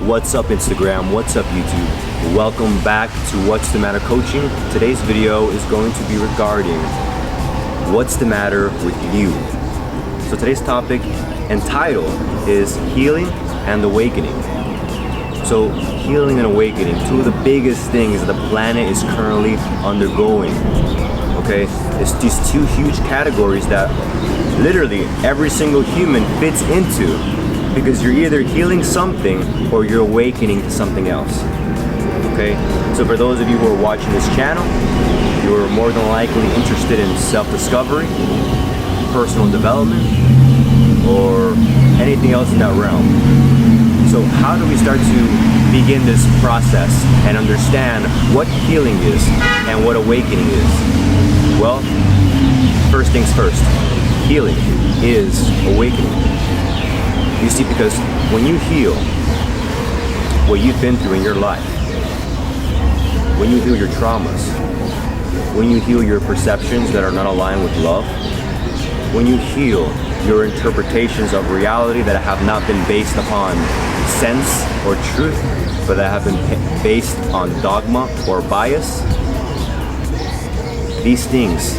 What's up Instagram, what's up YouTube? Welcome back to What's the Matter Coaching. Today's video is going to be regarding what's the matter with you. So today's topic and title is Healing and Awakening. So healing and awakening, two of the biggest things the planet is currently undergoing. Okay, it's these two huge categories that literally every single human fits into, because you're either healing something or you're awakening to something else. Okay, so for those of you who are watching this channel, you're more than likely interested in self-discovery, personal development, or anything else in that realm. So how do we start to begin this process and understand what healing is and what awakening is? Well, first things first, healing is awakening. You see, because when you heal what you've been through in your life, when you heal your traumas, when you heal your perceptions that are not aligned with love, when you heal your interpretations of reality that have not been based upon sense or truth, but that have been based on dogma or bias, these things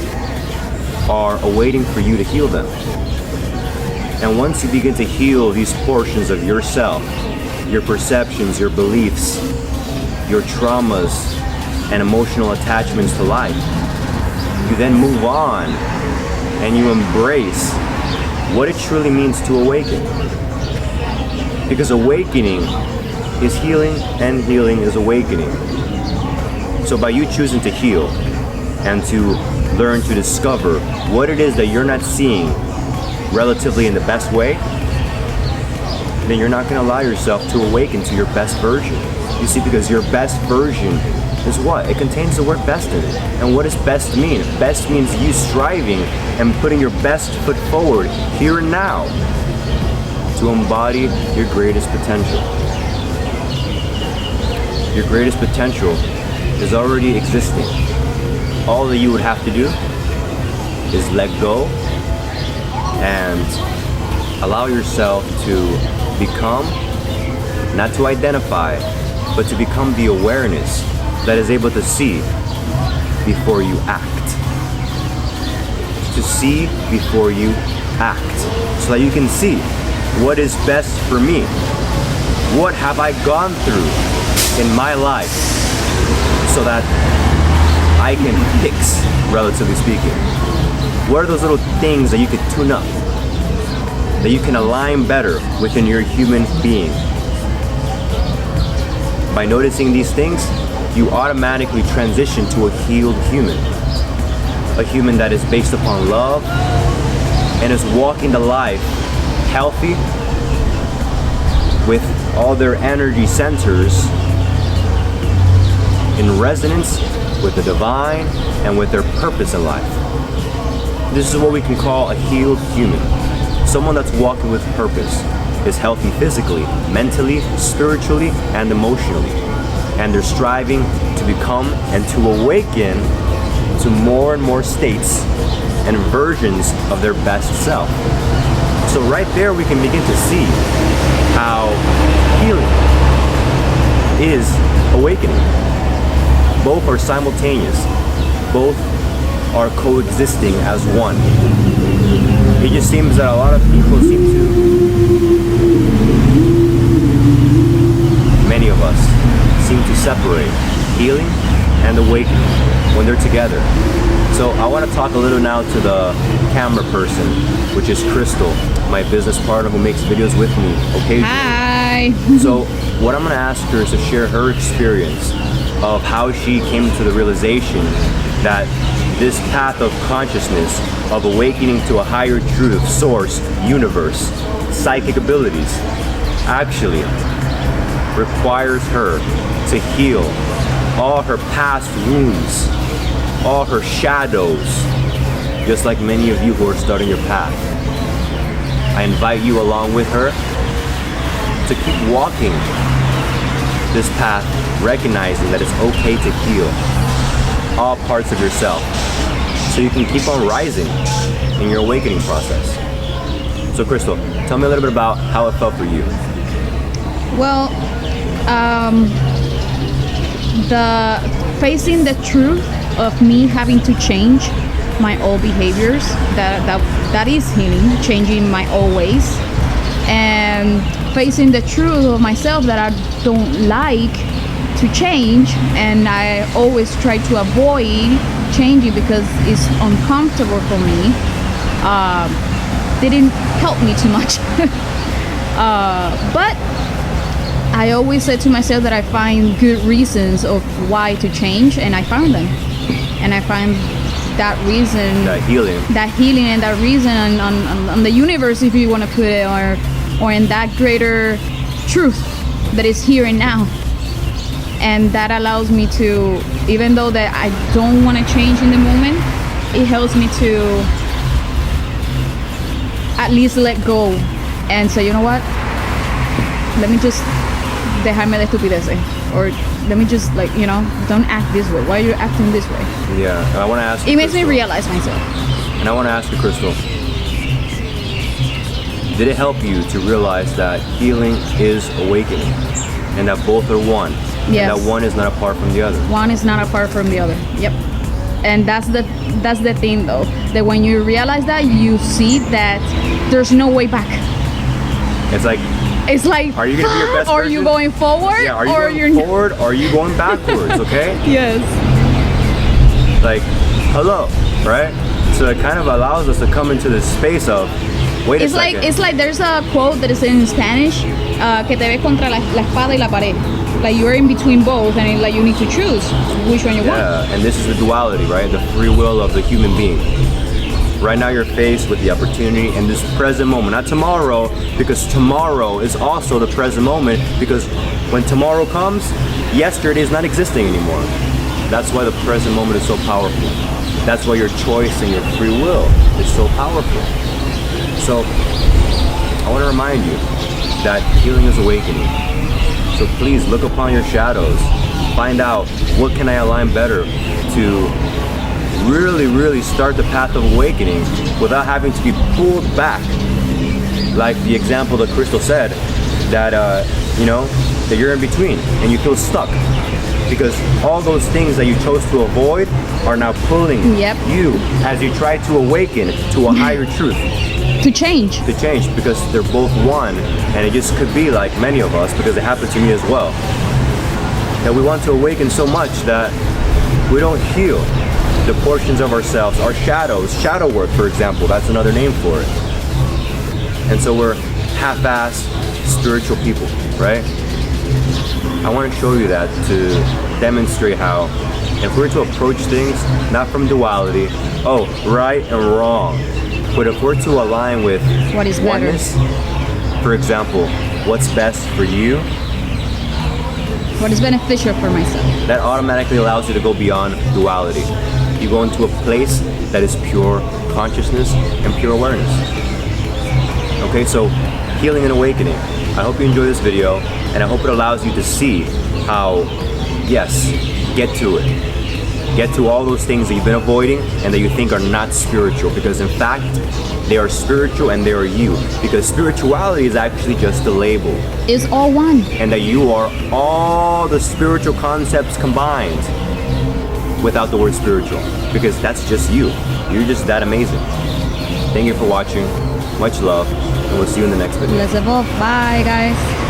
are awaiting for you to heal them. And once you begin to heal these portions of yourself, your perceptions, your beliefs, your traumas, and emotional attachments to life, you then move on and you embrace what it truly means to awaken. Because awakening is healing and healing is awakening. So by you choosing to heal and to learn to discover what it is that you're not seeing relatively in the best way, then you're not going to allow yourself to awaken to your best version. You see, because your best version is what? It contains the word best in it. And what does best mean? Best means you striving and putting your best foot forward here and now to embody your greatest potential. Your greatest potential is already existing. All that you would have to do is let go and allow yourself to become, not to identify, but to become the awareness that is able to see before you act. To see before you act, so that you can see what is best for me. What have I gone through in my life so that I can fix, relatively speaking? What are those little things that you could tune up, that you can align better within your human being? By noticing these things, you automatically transition to a healed human. A human that is based upon love and is walking the life healthy, with all their energy centers in resonance with the divine and with their purpose in life. This is what we can call a healed human. Someone that's walking with purpose, is healthy physically, mentally, spiritually, and emotionally. And they're striving to become and to awaken to more and more states and versions of their best self. So right there we can begin to see how healing is awakening. Both are simultaneous. Both are coexisting as one. It just seems that a lot of people many of us seem to separate healing and awakening when they're together. So I want to talk a little now to the camera person, which is Crystal, my business partner who makes videos with me occasionally. Hi! So what I'm going to ask her is to share her experience of how she came to the realization that this path of consciousness, of awakening to a higher truth, source, universe, psychic abilities, actually requires her to heal all her past wounds, all her shadows, just like many of you who are starting your path. I invite you along with her to keep walking this path, recognizing that it's okay to heal all parts of yourself so you can keep on rising in your awakening process. So Crystal, tell me a little bit about how it felt for you. Well, the facing the truth of me having to change my old behaviors, that is healing, changing my old ways, and facing the truth of myself that I don't like to change, and I always try to avoid changing because it's uncomfortable for me. Didn't help me too much. But I always said to myself that I find good reasons of why to change, and I found them. And I find that reason, that healing and that reason on the universe, if you want to put it, or in that greater truth that is here and now. And that allows me to, even though that I don't want to change in the moment, it helps me to at least let go and say, you know what, let me just dejarme de estupideces, or let me just, like, you know, don't act this way. Why are you acting this way? Yeah, and I want to ask you, it makes Crystal, me realize myself. And I want to ask you, Crystal, did it help you to realize that healing is awakening and that both are one? Yes. And that one is not apart from the other. One is not apart from the other. Yep. And that's the thing, though, that when you realize that, you see that there's no way back. It's like, are you gonna be your best or are version? you going forward? Yeah, are you going forward or are you going backwards, okay? Yes. Like, hello, right? So it kind of allows us to come into this space of, wait a second. It's like there's a quote that is in Spanish, que te ves contra la espada y la pared. Like you're in between both, and like you need to choose which one you want. Yeah, and this is the duality, right? The free will of the human being. Right now you're faced with the opportunity in this present moment, not tomorrow, because tomorrow is also the present moment, because when tomorrow comes, yesterday is not existing anymore. That's why the present moment is so powerful. That's why your choice and your free will is so powerful. So I want to remind you that healing is awakening. So please look upon your shadows, find out what can I align better to really start the path of awakening without having to be pulled back. Like the example that Crystal said, that you know, that you're in between and you feel stuck because all those things that you chose to avoid are now pulling you as you try to awaken to a higher truth. To change, because they're both one, and it just could be like many of us, because it happened to me as well, that we want to awaken so much that we don't heal the portions of ourselves, our shadows, shadow work, for example, that's another name for it. And so we're half-assed spiritual people, right? I want to show you that to demonstrate how if we're to approach things not from duality, oh, right and wrong, but if we're to align with what is oneness, for example, what's best for you, what is beneficial for myself, that automatically allows you to go beyond duality. You go into a place that is pure consciousness and pure awareness. Okay, so healing and awakening. I hope you enjoy this video, and I hope it allows you to see how, yes, get to it. Get to all those things that you've been avoiding and that you think are not spiritual, because in fact, they are spiritual and they are you. Because spirituality is actually just a label. It's all one. And that you are all the spiritual concepts combined without the word spiritual. Because that's just you. You're just that amazing. Thank you for watching. Much love. And we'll see you in the next video. Let's evolve. Bye, guys.